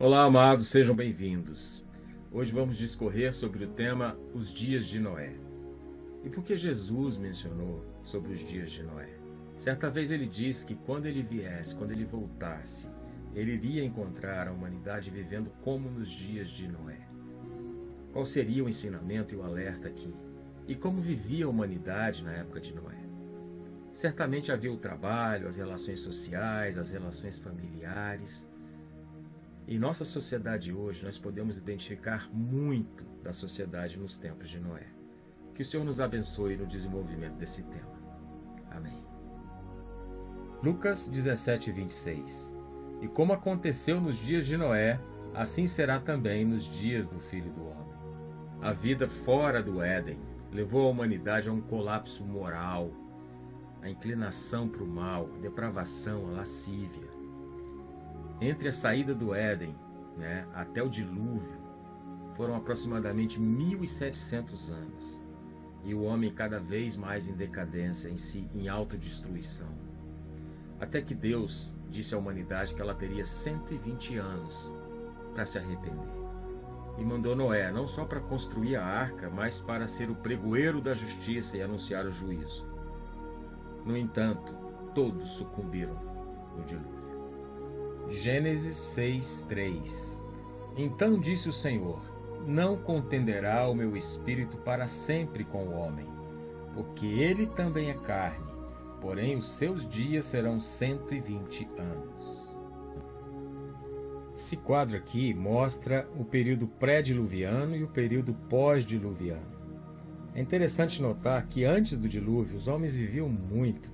Olá, amados, sejam bem-vindos. Hoje vamos discorrer sobre o tema Os Dias de Noé. E por que Jesus mencionou sobre os dias de Noé? Certa vez ele disse que quando ele viesse, quando ele voltasse, ele iria encontrar a humanidade vivendo como nos dias de Noé. Qual seria o ensinamento e o alerta aqui? E como vivia a humanidade na época de Noé? Certamente havia o trabalho, as relações sociais, as relações familiares. Em nossa sociedade hoje, nós podemos identificar muito da sociedade nos tempos de Noé. Que o Senhor nos abençoe no desenvolvimento desse tema. Amém. Lucas 17:26. E como aconteceu nos dias de Noé, assim será também nos dias do Filho do Homem. A vida fora do Éden levou a humanidade a um colapso moral, a inclinação para o mal, a depravação, a lascívia. Entre a saída do Éden, até o dilúvio, foram aproximadamente 1.700 anos. E o homem cada vez mais em decadência, em autodestruição. Até que Deus disse à humanidade que ela teria 120 anos para se arrepender. E mandou Noé não só para construir a arca, mas para ser o pregoeiro da justiça e anunciar o juízo. No entanto, todos sucumbiram no dilúvio. Gênesis 6:3. Então disse o Senhor: não contenderá o meu espírito para sempre com o homem, porque ele também é carne, porém os seus dias serão 120 anos. Esse quadro aqui mostra o período pré-diluviano e o período pós-diluviano. É interessante notar que antes do dilúvio os homens viviam muito,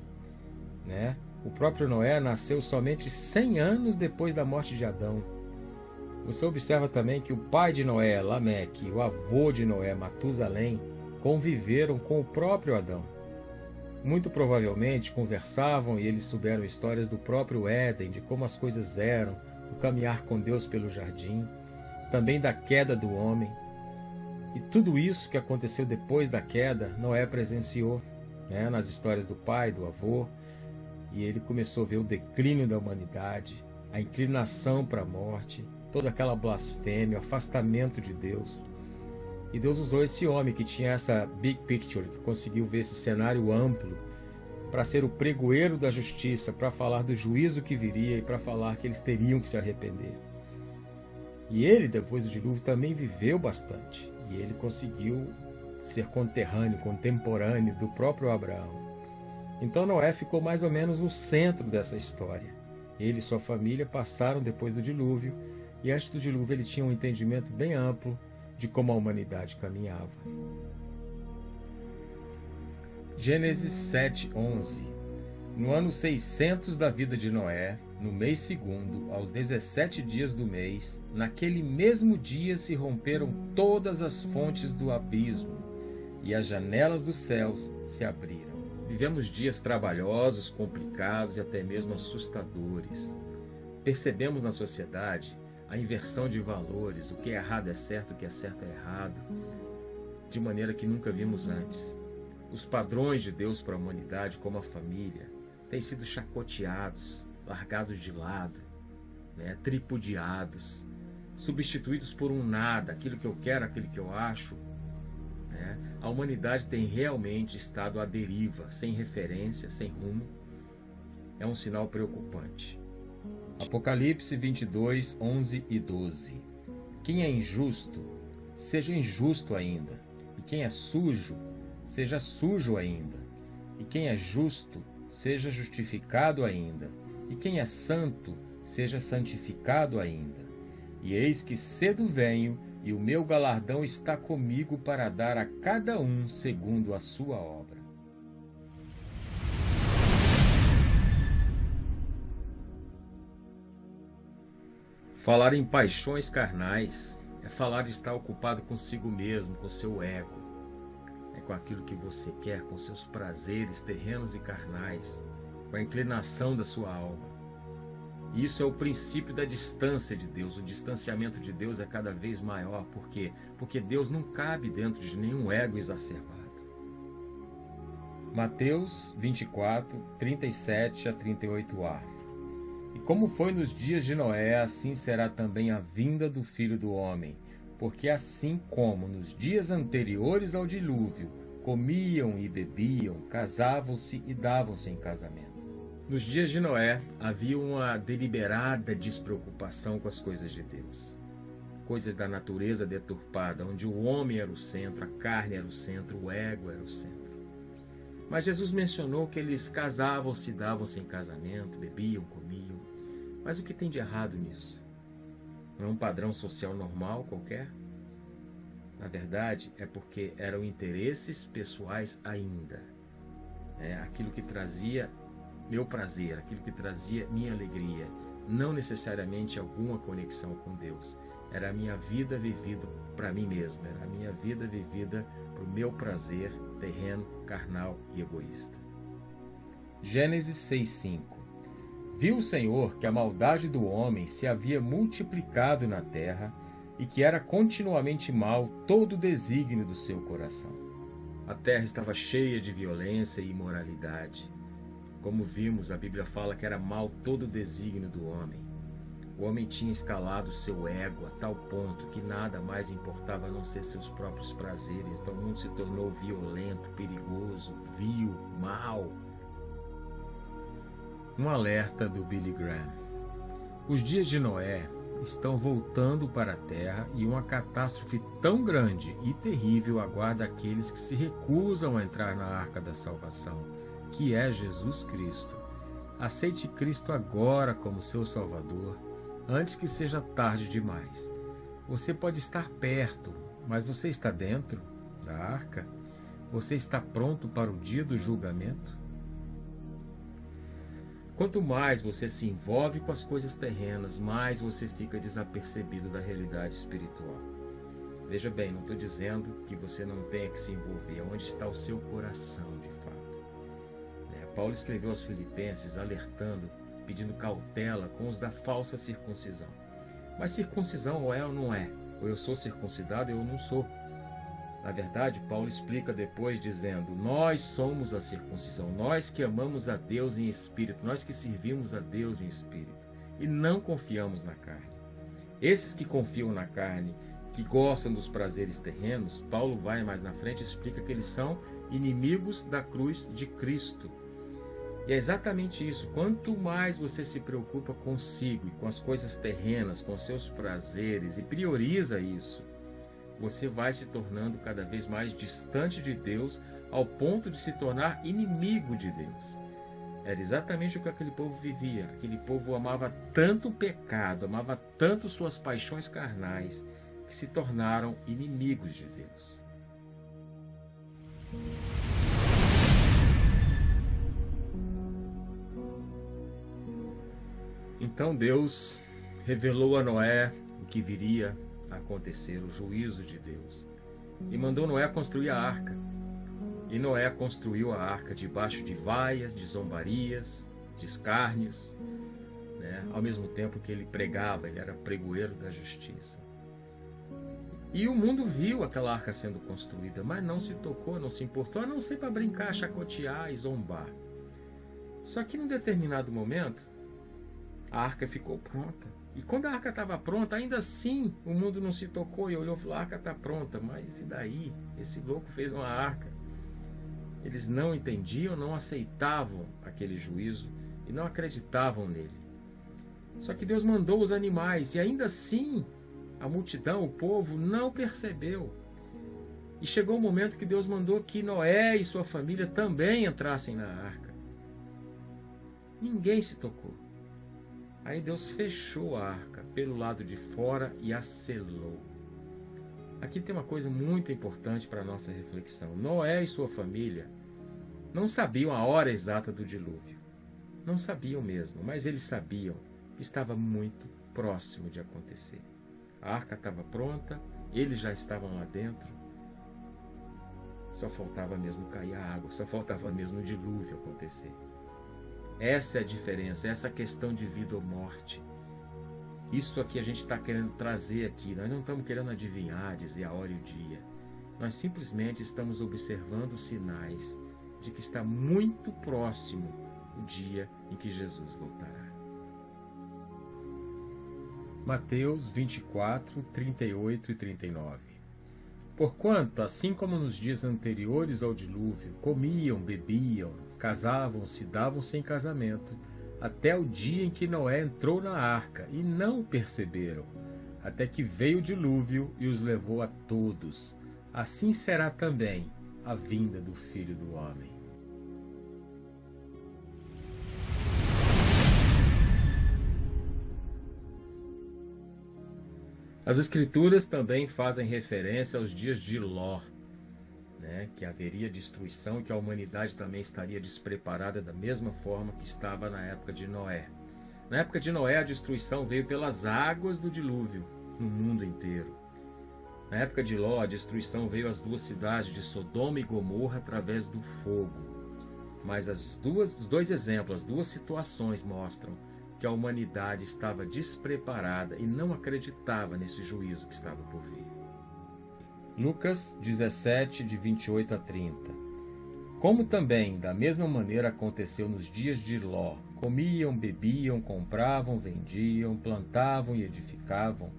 O próprio Noé nasceu somente 100 anos depois da morte de Adão. Você observa também que o pai de Noé, Lameque, e o avô de Noé, Matusalém, conviveram com o próprio Adão. Muito provavelmente conversavam e eles souberam histórias do próprio Éden, de como as coisas eram, do caminhar com Deus pelo jardim, também da queda do homem. E tudo isso que aconteceu depois da queda, Noé presenciou, nas histórias do pai, do avô. E ele começou a ver o declínio da humanidade, a inclinação para a morte, toda aquela blasfêmia, o afastamento de Deus. E Deus usou esse homem que tinha essa big picture, que conseguiu ver esse cenário amplo, para ser o pregoeiro da justiça, para falar do juízo que viria e para falar que eles teriam que se arrepender. E ele, depois do dilúvio, também viveu bastante. E ele conseguiu ser contemporâneo do próprio Abraão. Então Noé ficou mais ou menos no centro dessa história. Ele e sua família passaram depois do dilúvio, e antes do dilúvio ele tinha um entendimento bem amplo de como a humanidade caminhava. Gênesis 7:11. No ano 600 da vida de Noé, no mês segundo, aos 17 dias do mês, naquele mesmo dia se romperam todas as fontes do abismo, e as janelas dos céus se abriram. Vivemos dias trabalhosos, complicados e até mesmo assustadores. Percebemos na sociedade a inversão de valores, o que é errado é certo, o que é certo é errado, de maneira que nunca vimos antes. Os padrões de Deus para a humanidade, como a família, têm sido chacoteados, largados de lado, tripudiados, substituídos por um nada, aquilo que eu quero, aquilo que eu acho. A humanidade tem realmente estado à deriva, sem referência, sem rumo. É um sinal preocupante. Apocalipse 22:11 e 12. Quem é injusto, seja injusto ainda. E quem é sujo, seja sujo ainda. E quem é justo, seja justificado ainda. E quem é santo, seja santificado ainda. E eis que cedo venho, e o meu galardão está comigo para dar a cada um segundo a sua obra. Falar em paixões carnais é falar de estar ocupado consigo mesmo, com seu ego, com aquilo que você quer, com seus prazeres terrenos e carnais, com a inclinação da sua alma. Isso é o princípio da distância de Deus. O distanciamento de Deus é cada vez maior. Por quê? Porque Deus não cabe dentro de nenhum ego exacerbado. Mateus 24, 37 a 38a. E como foi nos dias de Noé, assim será também a vinda do Filho do Homem. Porque assim como nos dias anteriores ao dilúvio, comiam e bebiam, casavam-se e davam-se em casamento. Nos dias de Noé, havia uma deliberada despreocupação com as coisas de Deus. Coisas da natureza deturpada, onde o homem era o centro, a carne era o centro, o ego era o centro. Mas Jesus mencionou que eles casavam-se, davam-se em casamento, bebiam, comiam. Mas o que tem de errado nisso? Não é um padrão social normal qualquer? Na verdade, é porque eram interesses pessoais ainda. Aquilo que trazia meu prazer, aquilo que trazia minha alegria, não necessariamente alguma conexão com Deus. Era a minha vida vivida para mim mesmo, era a minha vida vivida para o meu prazer terreno, carnal e egoísta. Gênesis 6:5. Viu o Senhor que a maldade do homem se havia multiplicado na terra e que era continuamente mau todo o desígnio do seu coração. A terra estava cheia de violência e imoralidade. Como vimos, a Bíblia fala que era mau todo o desígnio do homem. O homem tinha escalado seu ego a tal ponto que nada mais importava a não ser seus próprios prazeres. Então o mundo se tornou violento, perigoso, vil, mau. Um alerta do Billy Graham. Os dias de Noé estão voltando para a terra e uma catástrofe tão grande e terrível aguarda aqueles que se recusam a entrar na arca da salvação, que é Jesus Cristo. Aceite Cristo agora como seu Salvador, antes que seja tarde demais. Você pode estar perto, mas você está dentro da arca? Você está pronto para o dia do julgamento? Quanto mais você se envolve com as coisas terrenas, mais você fica desapercebido da realidade espiritual. Veja bem, não estou dizendo que você não tenha que se envolver. Onde está o seu coração, de fato? Paulo escreveu aos Filipenses alertando, pedindo cautela com os da falsa circuncisão. Mas circuncisão ou é ou não é? Ou eu sou circuncidado ou eu não sou? Na verdade, Paulo explica depois dizendo: nós somos a circuncisão, nós que amamos a Deus em espírito, nós que servimos a Deus em espírito e não confiamos na carne. Esses que confiam na carne, que gostam dos prazeres terrenos, Paulo vai mais na frente e explica que eles são inimigos da cruz de Cristo. E é exatamente isso. Quanto mais você se preocupa consigo e com as coisas terrenas, com seus prazeres e prioriza isso, você vai se tornando cada vez mais distante de Deus, ao ponto de se tornar inimigo de Deus. Era exatamente o que aquele povo vivia. Aquele povo amava tanto o pecado, amava tanto suas paixões carnais, que se tornaram inimigos de Deus. Então Deus revelou a Noé o que viria a acontecer, o juízo de Deus, e mandou Noé construir a arca. E Noé construiu a arca debaixo de vaias, de zombarias, de escárnios, ao mesmo tempo que ele pregava, ele era pregoeiro da justiça. E o mundo viu aquela arca sendo construída, mas não se tocou, não se importou, a não ser para brincar, chacotear e zombar. Só que num determinado momento, a arca ficou pronta. E quando a arca estava pronta, ainda assim o mundo não se tocou e olhou e falou: a arca está pronta, mas e daí? Esse louco fez uma arca. Eles não entendiam, não aceitavam aquele juízo e não acreditavam nele. Só que Deus mandou os animais e ainda assim a multidão, o povo, não percebeu. E chegou o momento que Deus mandou que Noé e sua família também entrassem na arca. Ninguém se tocou. Aí Deus fechou a arca pelo lado de fora e a selou. Aqui tem uma coisa muito importante para a nossa reflexão. Noé e sua família não sabiam a hora exata do dilúvio. Não sabiam mesmo, mas eles sabiam que estava muito próximo de acontecer. A arca estava pronta, eles já estavam lá dentro. Só faltava mesmo cair a água, só faltava mesmo o dilúvio acontecer. Essa é a diferença, essa questão de vida ou morte. Isso aqui a gente está querendo trazer aqui. Nós não estamos querendo adivinhar, dizer a hora e o dia. Nós simplesmente estamos observando os sinais de que está muito próximo o dia em que Jesus voltará. Mateus 24, 38 e 39. Porquanto, assim como nos dias anteriores ao dilúvio, comiam, bebiam, casavam-se, davam-se em casamento, até o dia em que Noé entrou na arca, e não o perceberam, até que veio o dilúvio e os levou a todos. Assim será também a vinda do Filho do Homem. As Escrituras também fazem referência aos dias de Ló, que haveria destruição e que a humanidade também estaria despreparada da mesma forma que estava na época de Noé. Na época de Noé, a destruição veio pelas águas do dilúvio no mundo inteiro. Na época de Ló, a destruição veio às duas cidades de Sodoma e Gomorra através do fogo. Mas os dois exemplos, as duas situações mostram que a humanidade estava despreparada e não acreditava nesse juízo que estava por vir. Lucas 17, de 28 a 30. Como também, da mesma maneira, aconteceu nos dias de Ló. Comiam, bebiam, compravam, vendiam, plantavam e edificavam.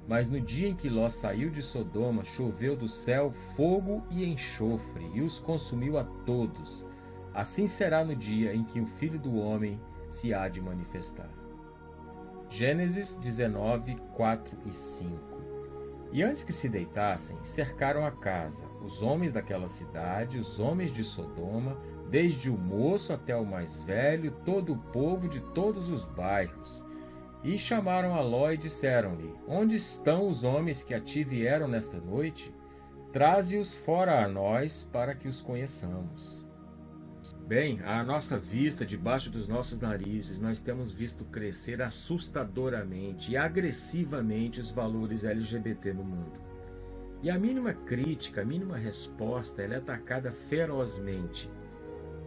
Mas no dia em que Ló saiu de Sodoma, choveu do céu fogo e enxofre, e os consumiu a todos. Assim será no dia em que o Filho do Homem se há de manifestar. Gênesis 19, 4 e 5. E antes que se deitassem, cercaram a casa, os homens daquela cidade, os homens de Sodoma, desde o moço até o mais velho, todo o povo de todos os bairros. E chamaram a Ló e disseram-lhe: Onde estão os homens que a ti vieram nesta noite? Traze-os fora a nós, para que os conheçamos. Bem, à nossa vista, debaixo dos nossos narizes, nós temos visto crescer assustadoramente e agressivamente os valores LGBT no mundo. E a mínima crítica, a mínima resposta, ela é atacada ferozmente,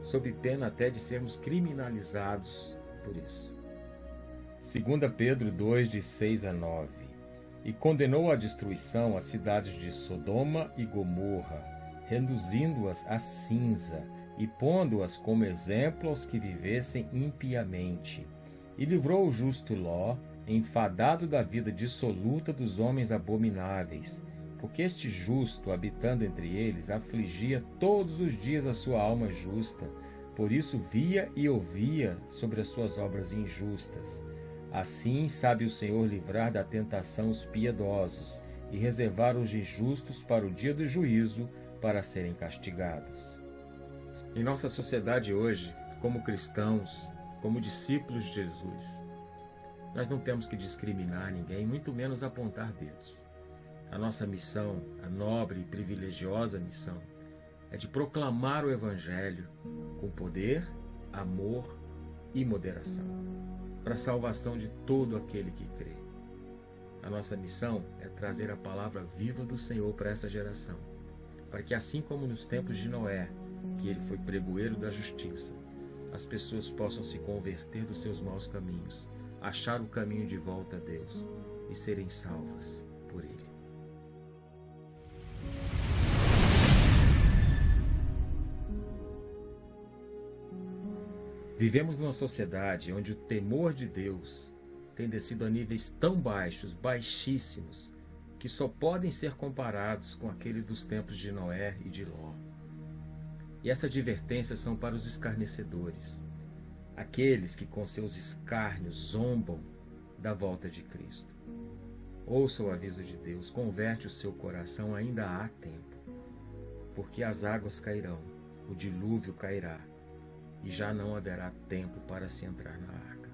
sob pena até de sermos criminalizados por isso. 2 Pedro 2, de 6 a 9. E condenou à destruição as cidades de Sodoma e Gomorra, reduzindo-as a cinza, e pondo-as como exemplo aos que vivessem impiamente. E livrou o justo Ló, enfadado da vida dissoluta dos homens abomináveis, porque este justo, habitando entre eles, afligia todos os dias a sua alma justa, por isso via e ouvia sobre as suas obras injustas. Assim sabe o Senhor livrar da tentação os piedosos, e reservar os injustos para o dia do juízo, para serem castigados. Em nossa sociedade hoje, como cristãos, como discípulos de Jesus, nós não temos que discriminar ninguém, muito menos apontar dedos. A nossa missão, a nobre e privilegiosa missão, é de proclamar o Evangelho com poder, amor e moderação, para a salvação de todo aquele que crê. A nossa missão é trazer a palavra viva do Senhor para essa geração, para que assim como nos tempos de Noé, que ele foi pregoeiro da justiça, as pessoas possam se converter dos seus maus caminhos, achar o caminho de volta a Deus e serem salvas por Ele. Vivemos numa sociedade onde o temor de Deus tem descido a níveis tão baixos, baixíssimos, que só podem ser comparados com aqueles dos tempos de Noé e de Ló. E essas advertências são para os escarnecedores, aqueles que com seus escárnios zombam da volta de Cristo. Ouça o aviso de Deus, converte o seu coração, ainda há tempo, porque as águas cairão, o dilúvio cairá, e já não haverá tempo para se entrar na arca.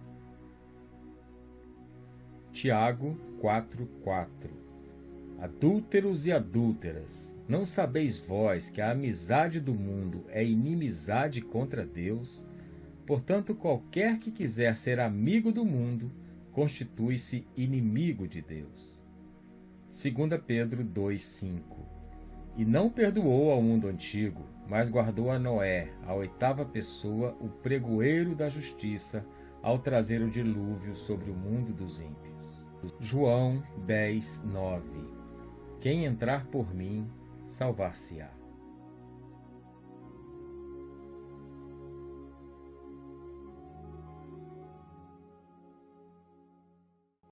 Tiago 4:4. Adúlteros e adúlteras, não sabeis vós que a amizade do mundo é inimizade contra Deus? Portanto, qualquer que quiser ser amigo do mundo, constitui-se inimigo de Deus. 2 Pedro 2:5. E não perdoou ao mundo antigo, mas guardou a Noé, a oitava pessoa, o pregoeiro da justiça, ao trazer o dilúvio sobre o mundo dos ímpios. João 10:9. Quem entrar por mim, salvar-se-á.